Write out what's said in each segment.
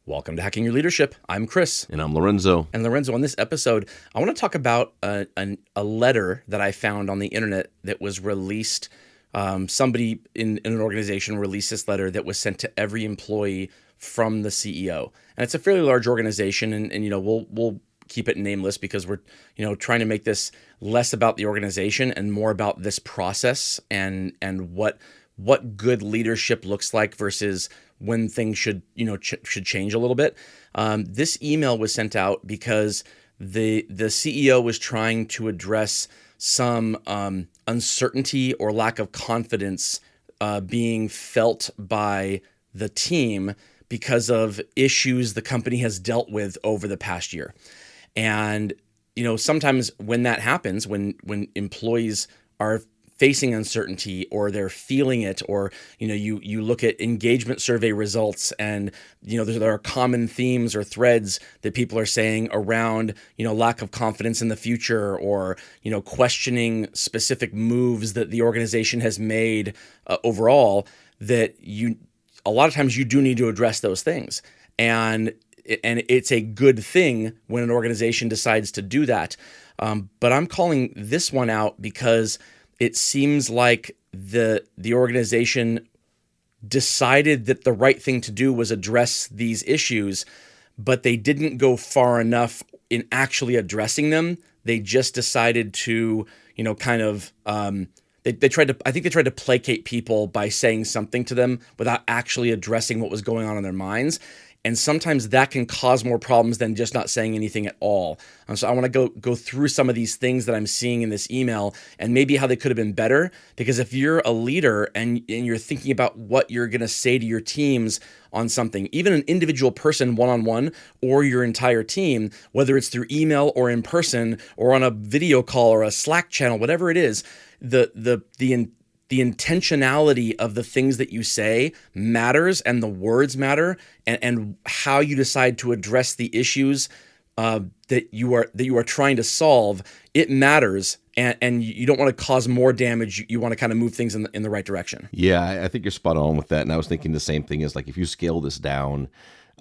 Welcome to Hacking Your Leadership. I'm Chris. And I'm Lorenzo. And Lorenzo, on this episode, I want to talk about a letter that I found on the internet that was released. Somebody in an organization released this letter that was sent to every employee from the CEO. And it's a fairly large organization, and we'll keep it nameless because we're trying to make this less about the organization and more about this process and what good leadership looks like versus when things should change a little bit. This email was sent out because the CEO was trying to address some uncertainty or lack of confidence being felt by the team because of issues the company has dealt with over the past year. And sometimes when that happens, when employees are facing uncertainty or they're feeling it, or you look at engagement survey results and there are common themes or threads that people are saying around lack of confidence in the future, or questioning specific moves that the organization has made overall, that a lot of times you do need to address those things, and it's a good thing when an organization decides to do that. But I'm calling this one out because it seems like the organization decided that the right thing to do was address these issues, but they didn't go far enough in actually addressing them. They just decided to, they tried to placate people by saying something to them without actually addressing what was going on in their minds. And sometimes that can cause more problems than just not saying anything at all. So I want to go through some of these things that I'm seeing in this email and maybe how they could have been better. Because if you're a leader and you're thinking about what you're going to say to your teams on something, even an individual person one-on-one or your entire team, whether it's through email or in person or on a video call or a Slack channel, whatever it is, the intentionality of the things that you say matters, and the words matter, and how you decide to address the issues that you are trying to solve, it matters, and you don't want to cause more damage. You want to kind of move things in the right direction. Yeah, I think you're spot on with that. And I was thinking the same thing, is like, if you scale this down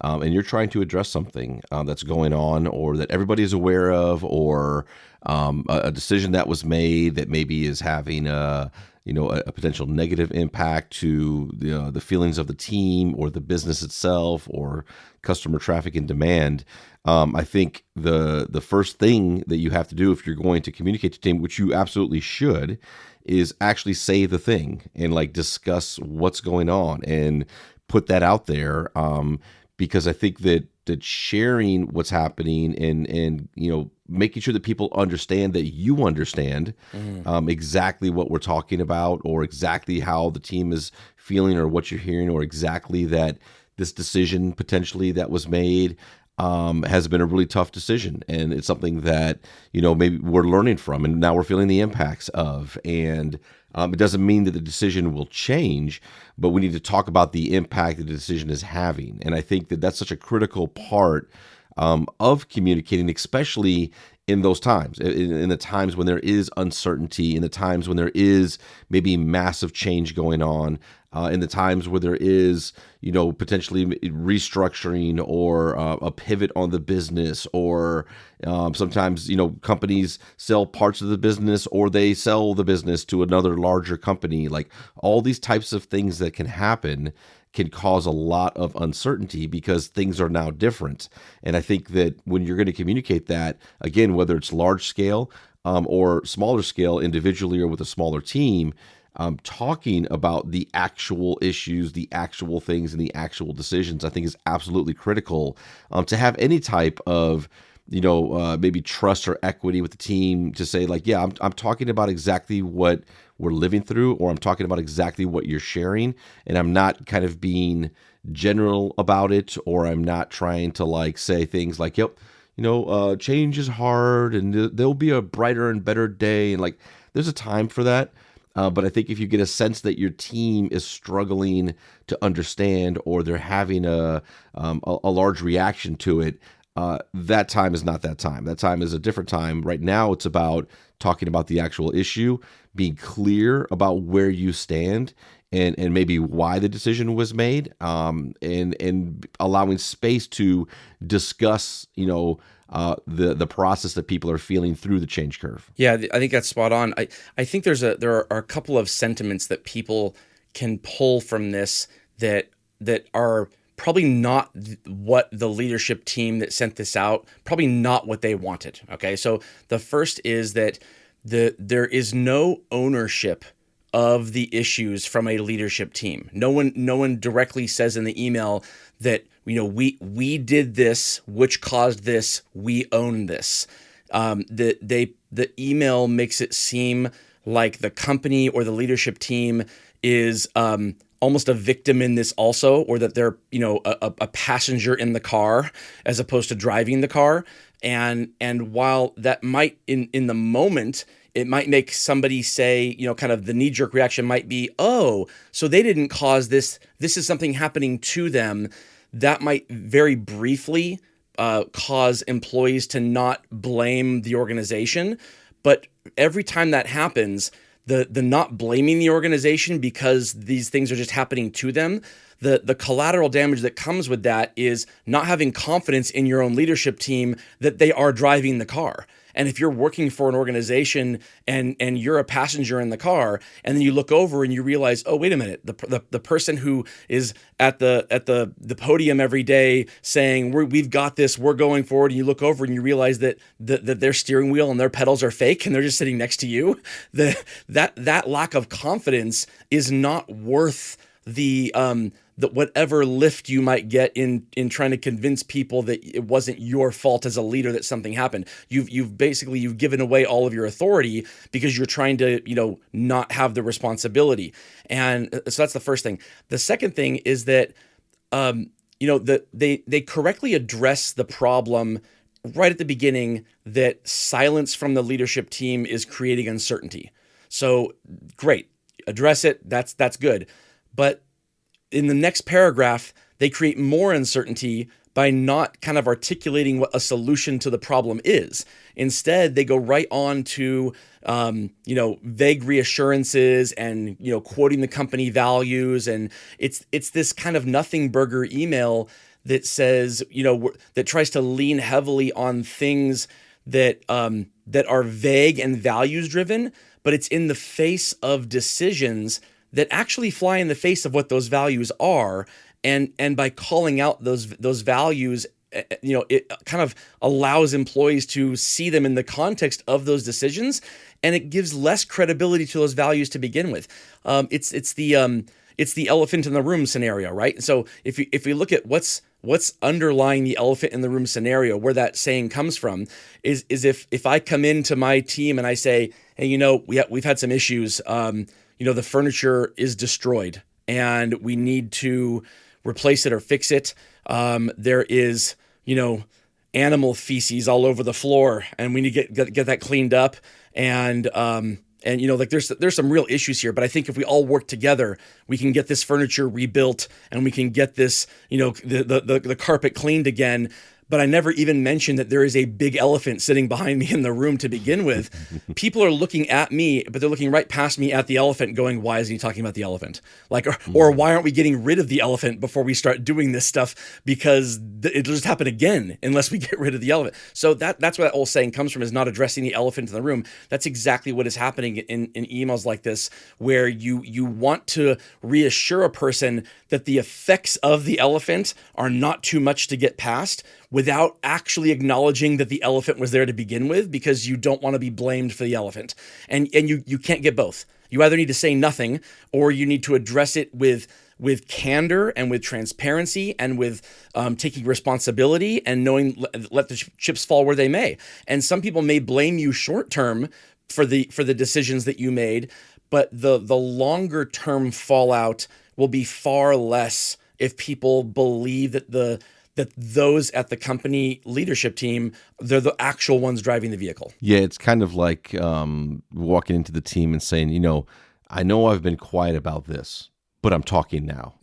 and you're trying to address something that's going on, or that everybody is aware of, or a decision that was made that maybe is having a potential negative impact to the feelings of the team or the business itself or customer traffic and demand. I think the first thing that you have to do if you're going to communicate to the team, which you absolutely should, is actually say the thing and discuss what's going on and put that out there. Because I think that sharing what's happening and making sure that people understand that you understand exactly what we're talking about, or exactly how the team is feeling, or what you're hearing, or exactly that this decision potentially that was made has been a really tough decision, and it's something that maybe we're learning from, and now we're feeling the impacts of. And it doesn't mean that the decision will change, but we need to talk about the impact that the decision is having. And I think that that's such a critical part of communicating, especially in those times, in the times when there is uncertainty, in the times when there is maybe massive change going on, in the times where there is, potentially restructuring or a pivot on the business, or sometimes, companies sell parts of the business, or they sell the business to another larger company. Like, all these types of things that can happen can cause a lot of uncertainty because things are now different. And I think that when you're going to communicate that, again, whether it's large scale or smaller scale individually or with a smaller team, talking about the actual issues, the actual things, and the actual decisions, I think is absolutely critical to have any type of maybe trust or equity with the team, to say yeah, I'm talking about exactly what we're living through, or I'm talking about exactly what you're sharing, and I'm not kind of being general about it, or I'm not trying to say things like, yep, change is hard and there'll be a brighter and better day. And there's a time for that. But I think if you get a sense that your team is struggling to understand, or they're having a large reaction to it, that time is not that time. That time is a different time. Right now, it's about talking about the actual issue, being clear about where you stand, and maybe why the decision was made, and allowing space to discuss, the process that people are feeling through the change curve. Yeah, I think that's spot on. I think there are a couple of sentiments that people can pull from this that are probably not what the leadership team that sent this out, probably not what they wanted. Okay, so the first is that there is no ownership of the issues from a leadership team. No one directly says in the email that we did this, which caused this, we own this. The email makes it seem like the company or the leadership team is almost a victim in this also, or that they're a passenger in the car as opposed to driving the car. And while that might in the moment, it might make somebody say, kind of the knee-jerk reaction might be, oh, so they didn't cause this. This is something happening to them. That might very briefly cause employees to not blame the organization. But every time that happens, the not blaming the organization because these things are just happening to them, the collateral damage that comes with that is not having confidence in your own leadership team that they are driving the car. And if you're working for an organization and you're a passenger in the car, and then you look over and you realize, oh, wait a minute, the person who is at the podium every day saying we've got this, we're going forward, and you look over and you realize that their steering wheel and their pedals are fake and they're just sitting next to you, that lack of confidence is not worth the whatever lift you might get in trying to convince people that it wasn't your fault as a leader that something happened. You've given away all of your authority because you're trying to not have the responsibility. And so that's the first thing. The second thing is that they correctly address the problem right at the beginning, that silence from the leadership team is creating uncertainty. So great, address it. That's good. But in the next paragraph, they create more uncertainty by not kind of articulating what a solution to the problem is. Instead, they go right on to, vague reassurances and, quoting the company values. And it's this kind of nothing burger email that says, that tries to lean heavily on things that are vague and values driven, but it's in the face of decisions that actually fly in the face of what those values are. And by calling out those values, it kind of allows employees to see them in the context of those decisions, and it gives less credibility to those values to begin with. It's the elephant in the room scenario, right? So if we look at what's underlying the elephant in the room scenario, where that saying comes from, is if I come into my team and I say, hey, we've had some issues. The furniture is destroyed and we need to replace it or fix it. There is, animal feces all over the floor and we need to get that cleaned up. And there's some real issues here, but I think if we all work together, we can get this furniture rebuilt and we can get this, the carpet cleaned again. But I never even mentioned that there is a big elephant sitting behind me in the room to begin with. People are looking at me, but they're looking right past me at the elephant going, why is he talking about the elephant? Or why aren't we getting rid of the elephant before we start doing this stuff? Because it'll just happen again unless we get rid of the elephant. So that's where that old saying comes from, is not addressing the elephant in the room. That's exactly what is happening in emails like this, where you want to reassure a person that the effects of the elephant are not too much to get past, without actually acknowledging that the elephant was there to begin with, because you don't want to be blamed for the elephant. And you can't get both. You either need to say nothing, or you need to address it with candor and with transparency and with taking responsibility and knowing let the chips fall where they may. And some people may blame you short term for the decisions that you made, but the longer term fallout will be far less if people believe that those at the company leadership team, they're the actual ones driving the vehicle. Yeah, it's kind of like walking into the team and saying, I know I've been quiet about this, but I'm talking now.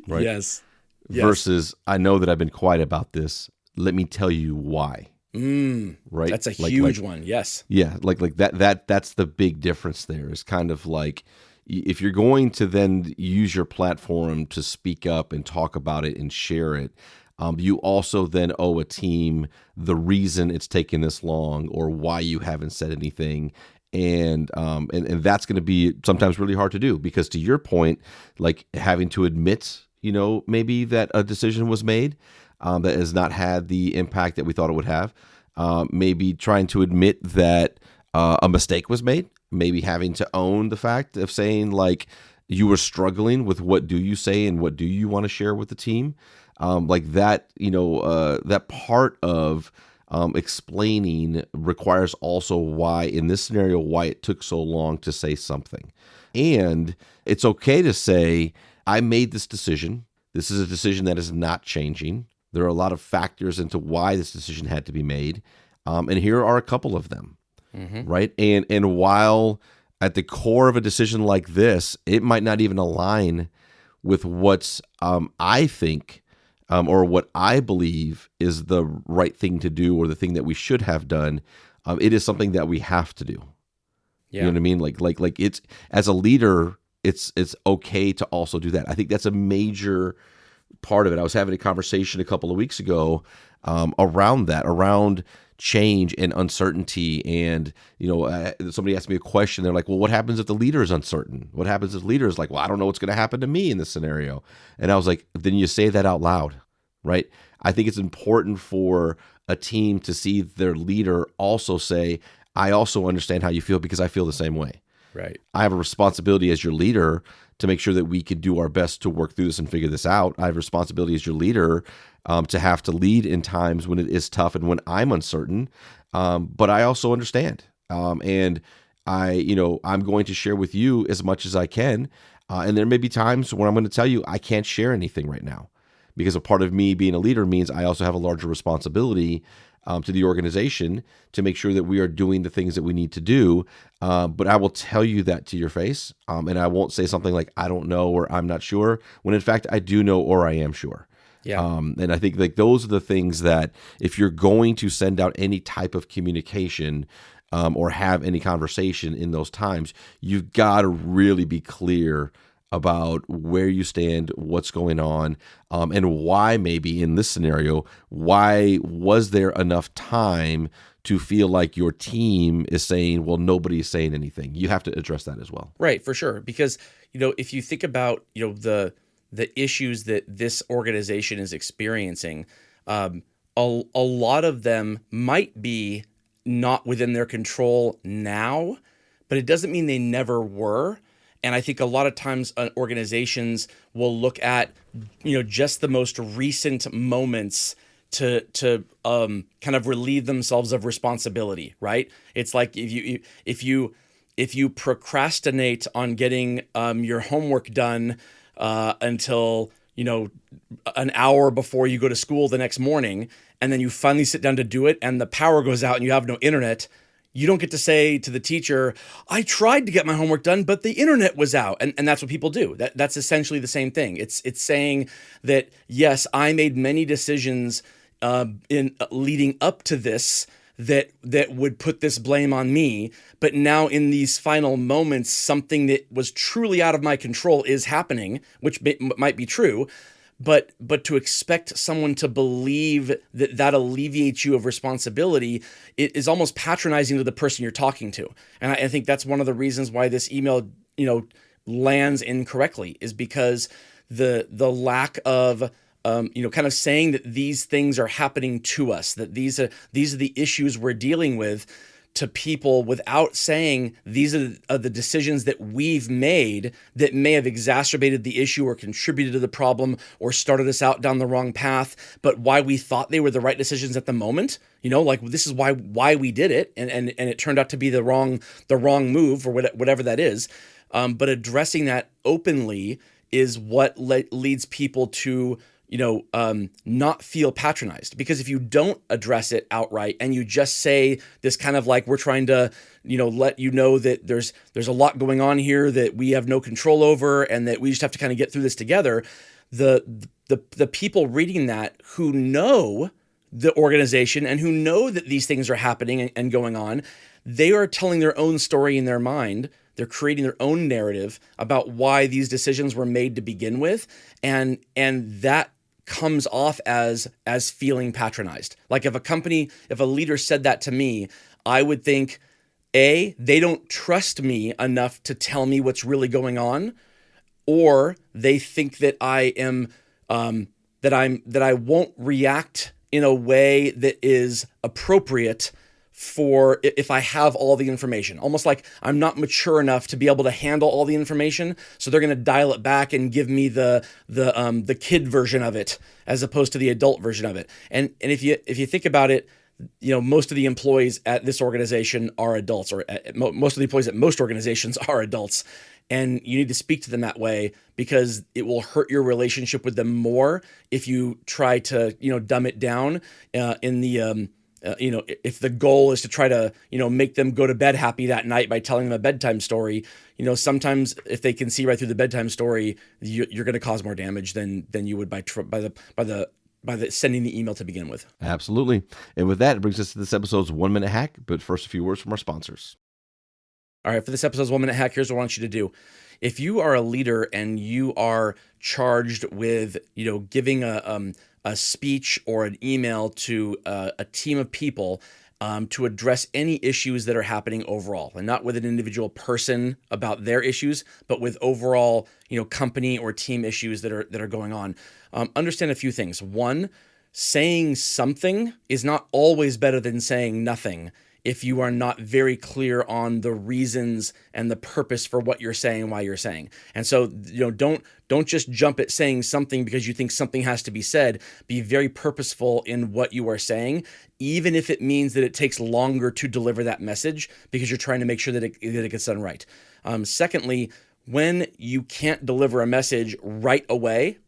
Right? Yes. Versus, I know that I've been quiet about this. Let me tell you why. Right? That's a huge one. Yes. Yeah, like that. That's the big difference there. Is kind of like, if you're going to then use your platform to speak up and talk about it and share it, you also then owe a team the reason it's taken this long or why you haven't said anything. And that's going to be sometimes really hard to do, because to your point, like having to admit, maybe that a decision was made that has not had the impact that we thought it would have. Maybe trying to admit that a mistake was made, maybe having to own the fact of saying like you were struggling with what do you say and what do you want to share with the team. Like that, that part of explaining requires also why, in this scenario, why it took so long to say something. And it's okay to say, I made this decision. This is a decision that is not changing. There are a lot of factors into why this decision had to be made. And here are a couple of them, right? And while at the core of a decision like this, it might not even align with what's I think or what I believe is the right thing to do or the thing that we should have done, it is something that we have to do. Yeah. You know what I mean? Like it's, as a leader, it's okay to also do that. I think that's a major part of it. I was having a conversation a couple of weeks ago around change and uncertainty. And, somebody asked me a question. They're like, well, what happens if the leader is uncertain? What happens if the leader is like, well, I don't know what's going to happen to me in this scenario. And I was like, then you say that out loud, right? I think it's important for a team to see their leader also say, I also understand how you feel because I feel the same way. Right. I have a responsibility as your leader to make sure that we could do our best to work through this and figure this out. I have a responsibility as your leader to have to lead in times when it is tough and when I'm uncertain. But I also understand. And I'm going to share with you as much as I can. And there may be times when I'm going to tell you I can't share anything right now, because a part of me being a leader means I also have a larger responsibility to the organization to make sure that we are doing the things that we need to do. But I will tell you that to your face. And I won't say something like, I don't know, or I'm not sure, when in fact I do know, or I am sure. Yeah. And I think like those are the things that if you're going to send out any type of communication or have any conversation in those times, you've got to really be clear about where you stand, what's going on, and why maybe in this scenario, why was there enough time to feel like your team is saying, well, nobody is saying anything. You have to address that as well. Right, for sure. Because, if you think about, the issues that this organization is experiencing, a lot of them might be not within their control now, but it doesn't mean they never were. And I think a lot of times organizations will look at, just the most recent moments to kind of relieve themselves of responsibility, right? It's like if you procrastinate on getting your homework done until an hour before you go to school the next morning, and then you finally sit down to do it, and the power goes out and you have no internet. You don't get to say to the teacher, I tried to get my homework done, but the internet was out. And that's what people do. That's essentially the same thing. It's saying that, yes, I made many decisions in leading up to this that would put this blame on me. But now in these final moments, something that was truly out of my control is happening, which might be true. But to expect someone to believe that alleviates you of responsibility, it is almost patronizing to the person you're talking to. And I think that's one of the reasons why this email, lands incorrectly, is because the lack of kind of saying that these things are happening to us, that these are the issues we're dealing with, to people without saying these are the decisions that we've made that may have exacerbated the issue or contributed to the problem or started us out down the wrong path, but why we thought they were the right decisions at the moment. Like this is why we did it, and it turned out to be the wrong move, or whatever that is. But addressing that openly is what leads people to not feel patronized. Because if you don't address it outright and you just say this kind of like, we're trying to, let you know that there's a lot going on here that we have no control over and that we just have to kind of get through this together, the people reading that who know the organization and who know that these things are happening and going on, they are telling their own story in their mind They're creating their own narrative about why these decisions were made to begin with, and that comes off as feeling patronized. Like if a leader said that to me, I would think, A, they don't trust me enough to tell me what's really going on, or they think that I am that I won't react in a way that is appropriate for if I have all the information. Almost like I'm not mature enough to be able to handle all the information, so they're going to dial it back and give me the kid version of it as opposed to the adult version of it. And if you think about it, most of the employees at this organization are adults, or most of the employees at most organizations are adults. And you need to speak to them that way, because it will hurt your relationship with them more if you try to, dumb it down if the goal is to try to, make them go to bed happy that night by telling them a bedtime story. Sometimes if they can see right through the bedtime story, you're going to cause more damage than you would by the sending the email to begin with. Absolutely. And with that, it brings us to this episode's 1 minute hack. But first, a few words from our sponsors. All right, for this episode's 1 minute hack, here's what I want you to do. If you are a leader and you are charged with, giving a speech or an email to a team of people to address any issues that are happening overall, and not with an individual person about their issues, but with overall, company or team issues that are going on, understand a few things. One, saying something is not always better than saying nothing if you are not very clear on the reasons and the purpose for what you're saying and why you're saying. And so, don't just jump at saying something because you think something has to be said. Be very purposeful in what you are saying, even if it means that it takes longer to deliver that message, because you're trying to make sure that it gets done right. Secondly, when you can't deliver a message right away,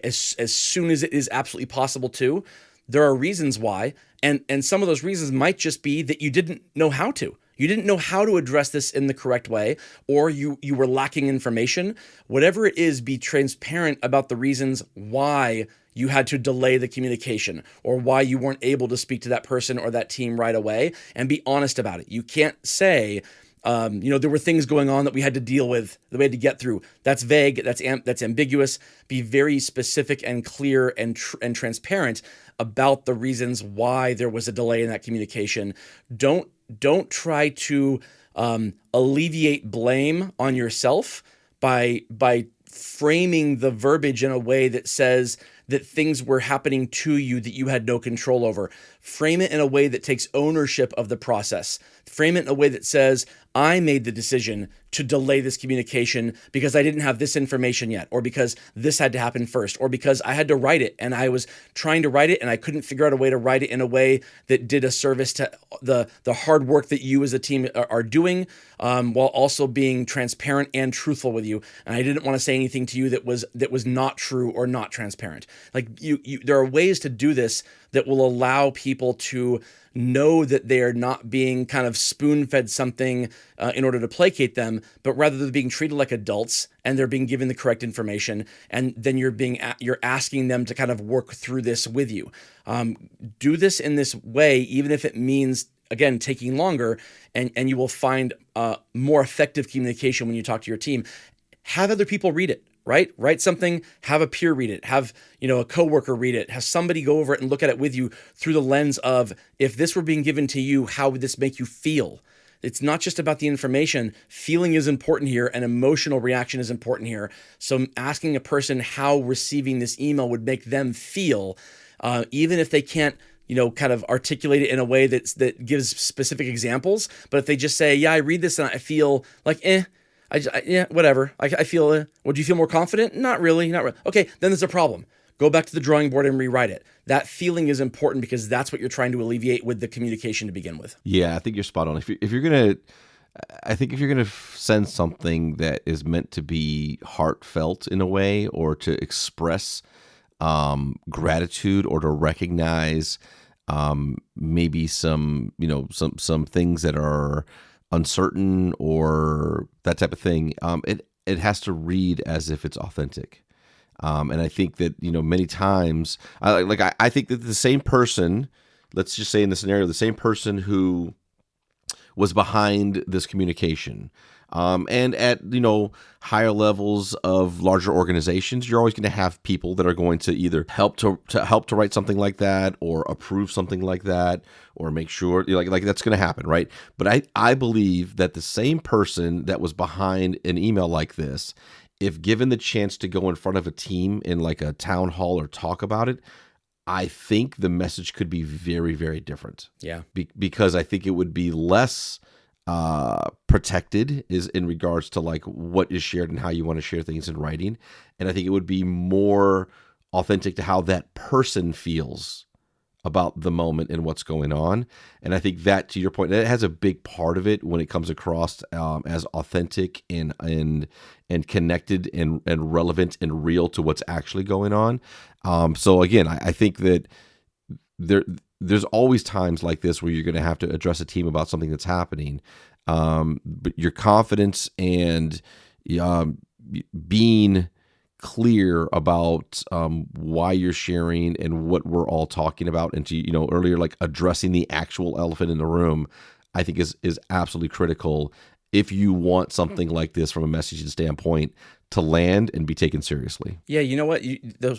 as soon as it is absolutely possible to, there are reasons why, and some of those reasons might just be that you didn't know how to. You didn't know how to address this in the correct way, or you were lacking information. Whatever it is, be transparent about the reasons why you had to delay the communication, or why you weren't able to speak to that person or that team right away, and be honest about it. You can't say, there were things going on that we had to deal with, that we had to get through. That's vague. That's ambiguous. Be very specific and clear and transparent about the reasons why there was a delay in that communication. Don't try to alleviate blame on yourself by framing the verbiage in a way that says that things were happening to you that you had no control over. Frame it in a way that takes ownership of the process. Frame it in a way that says, I made the decision to delay this communication because I didn't have this information yet, or because this had to happen first, or because I had to write it and I was trying to write it and I couldn't figure out a way to write it in a way that did a service to the hard work that you as a team are doing, while also being transparent and truthful with you. And I didn't want to say anything to you that was not true or not transparent. Like there are ways to do this that will allow people to know that they are not being kind of spoon-fed something in order to placate them, but rather they're being treated like adults and they're being given the correct information. And then you're asking them to kind of work through this with you. Do this in this way, even if it means, again, taking longer, and you will find more effective communication when you talk to your team. Have other people read it. Right? Write something, have a peer read it, have, a coworker read it, have somebody go over it and look at it with you through the lens of, if this were being given to you, how would this make you feel? It's not just about the information. Feeling is important here, and emotional reaction is important here. So asking a person how receiving this email would make them feel, even if they can't, kind of articulate it in a way that gives specific examples. But if they just say, yeah, I read this and I feel like, yeah, whatever. I feel, would you feel more confident? Not really. Okay, then there's a problem. Go back to the drawing board and rewrite it. That feeling is important because that's what you're trying to alleviate with the communication to begin with. Yeah, I think you're spot on. If you're gonna send something that is meant to be heartfelt in a way, or to express gratitude, or to recognize maybe some things that are uncertain, or that type of thing, it has to read as if it's authentic. And I think that, many times, I think that the same person, let's just say in the scenario, the same person who was behind this communication, And at, higher levels of larger organizations, you're always going to have people that are going to either help to write something like that, or approve something like that, or make sure, like that's going to happen, right? But I believe that the same person that was behind an email like this, if given the chance to go in front of a team in like a town hall or talk about it, I think the message could be very, very different. Yeah. Because I think it would be less protected is in regards to like what is shared and how you want to share things in writing. And I think it would be more authentic to how that person feels about the moment and what's going on. And I think that, to your point, that has a big part of it when it comes across as authentic and connected and relevant and real to what's actually going on. So again, I think that there's always times like this where you're going to have to address a team about something that's happening. But your confidence and being clear about why you're sharing and what we're all talking about, and to, earlier, like addressing the actual elephant in the room, I think is absolutely critical if you want something like this from a messaging standpoint to land and be taken seriously. Yeah, you know what?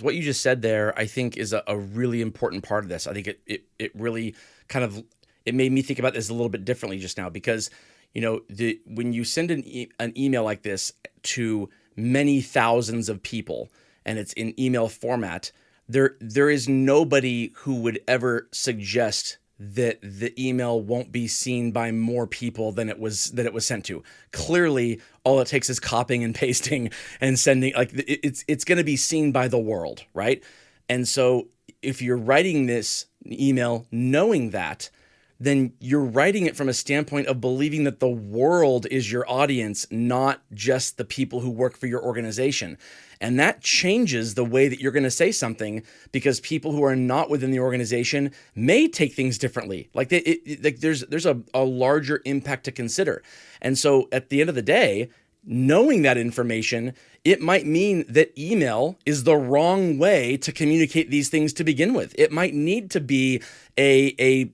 What you just said there, I think, is a really important part of this. I think it really kind of, it made me think about this a little bit differently just now, because, when you send an email like this to many thousands of people and it's in email format, there is nobody who would ever suggest that the email won't be seen by more people than it was sent to. Clearly, all it takes is copying and pasting and sending. Like, it's going to be seen by the world, right? And so if you're writing this email knowing that, then you're writing it from a standpoint of believing that the world is your audience, not just the people who work for your organization. And that changes the way that you're going to say something, because people who are not within the organization may take things differently. Like, there's a larger impact to consider. And so at the end of the day, knowing that information, it might mean that email is the wrong way to communicate these things to begin with. It might need to be a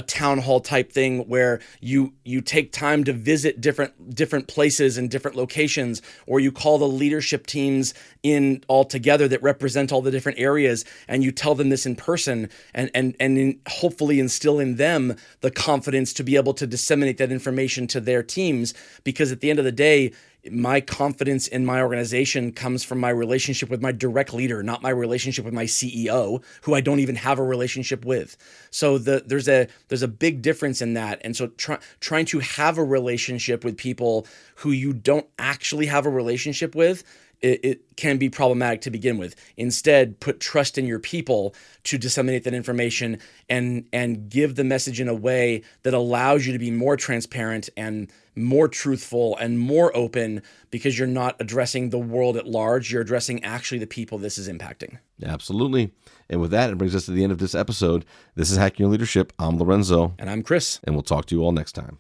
town hall type thing where you take time to visit different places and different locations, or you call the leadership teams in all together that represent all the different areas, and you tell them this in person, and hopefully instill in them the confidence to be able to disseminate that information to their teams. Because at the end of the day, my confidence in my organization comes from my relationship with my direct leader, not my relationship with my CEO, who I don't even have a relationship with. So there's a big difference in that. And so trying to have a relationship with people who you don't actually have a relationship with, it can be problematic to begin with. Instead, put trust in your people to disseminate that information and give the message in a way that allows you to be more transparent and more truthful and more open, because you're not addressing the world at large. You're addressing actually the people this is impacting. Absolutely. And with that, it brings us to the end of this episode. This is Hacking Your Leadership. I'm Lorenzo. And I'm Chris. And we'll talk to you all next time.